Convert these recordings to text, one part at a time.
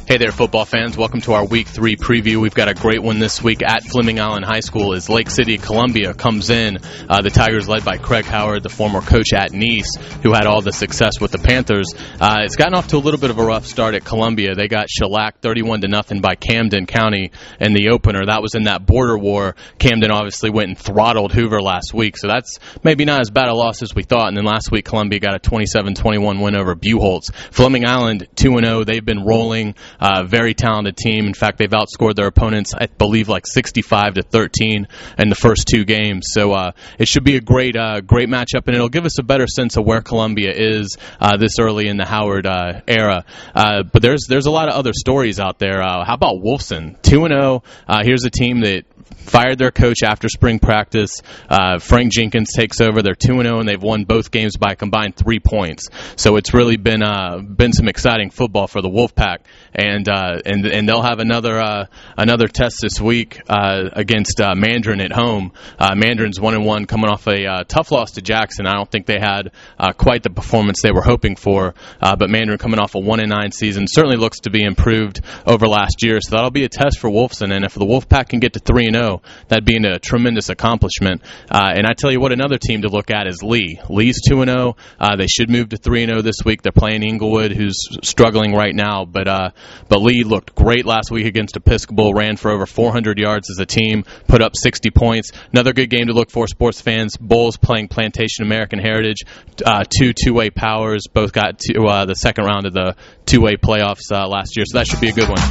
Hey there, football fans. Welcome to our Week 3 preview. We've got a great one this week at Fleming Island High School as Lake City, Columbia comes in. The Tigers led by Craig Howard, the former coach at Nice, who had all the success with the Panthers. It's gotten off to a little bit of a rough start at Columbia. They got shellacked 31-0 by Camden County in the opener. That was in that border war. Camden obviously went and throttled Hoover last week, so that's maybe not as bad a loss as we thought. And then last week, Columbia got a 27-21 win over Buchholz. Fleming Island 2-0. They've been rolling. Very talented team. In fact, they've outscored their opponents, I believe, like 65-13 in the first two games. So it should be a great matchup, and it'll give us a better sense of where Columbia is this early in the Howard era. But there's a lot of other stories out there. How about Wolfson? 2-0. Here's a team that fired their coach after spring practice. Frank Jenkins takes over. They're 2-0, and they've won both games by a combined 3 points. So it's really been some exciting football for the Wolfpack, and they'll have another test this week against Mandarin at home. Mandarin's 1-1, coming off a tough loss to Jackson. I don't think they had quite the performance they were hoping for, but Mandarin coming off a 1-9 season certainly looks to be improved over last year. So that'll be a test for Wolfson, and if the Wolfpack can get to 3-0, that'd be a tremendous accomplishment. And I tell you what, another team to look at is Lee. Lee's 2-0. They should move to 3-0 this week. They're playing Inglewood, who's struggling right now, but Lee looked great last week against Episcopal, ran for over 400 yards as a team, put up 60 points. Another good game to look for, sports fans. Bulls playing Plantation American Heritage, two-way powers, both got to the second round of the two-way playoffs last year, so that should be a good one.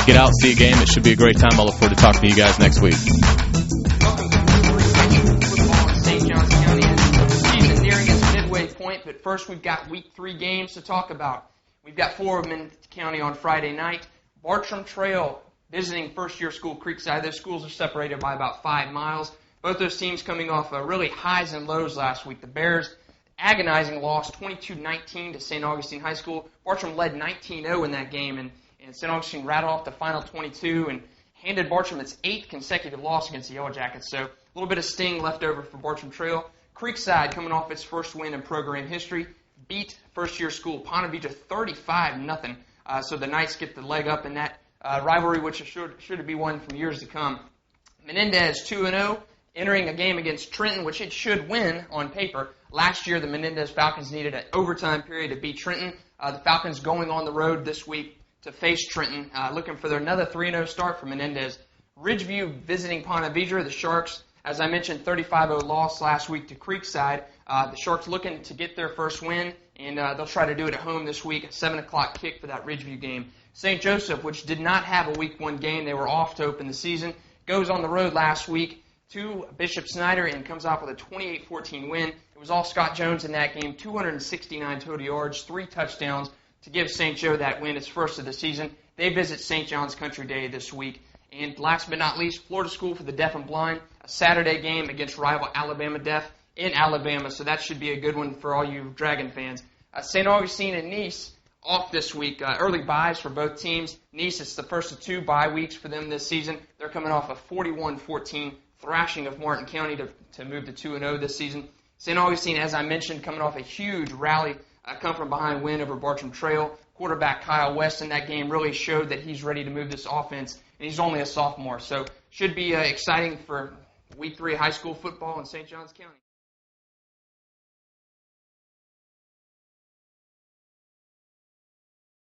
Get out, see a game. It should be a great time. I look forward to talking to you guys next week. Welcome to football in St. Johns County. The season nearing its midway point, but first we've got Week 3 games to talk about. We've got 4 of them in County on Friday night. Bartram Trail visiting first-year school Creekside. Those schools are separated by about 5 miles. Both those teams coming off really highs and lows last week. The Bears, agonizing loss, 22-19 to St. Augustine High School. Bartram led 19-0 in that game, and St. Augustine rattled off the final 22 and handed Bartram its 8th consecutive loss against the Yellow Jackets. So a little bit of sting left over for Bartram Trail. Creekside, coming off its first win in program history, beat first-year school Ponte Vedra 35-0. So the Knights get the leg up in that rivalry, which should be one from years to come. Menendez 2-0, entering a game against Trenton, which it should win on paper. Last year, the Menendez Falcons needed an overtime period to beat Trenton. The Falcons going on the road this week to face Trenton, looking for another 3-0 start for Menendez. Ridgeview visiting Ponte Vedra. The Sharks, as I mentioned, 35-0 loss last week to Creekside. The Sharks looking to get their first win, and they'll try to do it at home this week, a 7 o'clock kick for that Ridgeview game. St. Joseph, which did not have a Week 1 game, they were off to open the season, goes on the road last week to Bishop Snyder and comes out with a 28-14 win. It was all Scott Jones in that game, 269 total yards, 3 touchdowns to give St. Joe that win, its first of the season. They visit St. John's Country Day this week. And last but not least, Florida School for the Deaf and Blind, a Saturday game against rival Alabama Deaf in Alabama, so that should be a good one for all you Dragon fans. St. Augustine and Nice off this week. Early byes for both teams. Nice, it's the first of 2 bye weeks for them this season. They're coming off a 41-14 thrashing of Martin County to move to 2-0 this season. St. Augustine, as I mentioned, coming off a huge rally, come-from-behind win over Bartram Trail. Quarterback Kyle West in that game really showed that he's ready to move this offense, and he's only a sophomore. So should be exciting for Week 3 high school football in St. Johns County.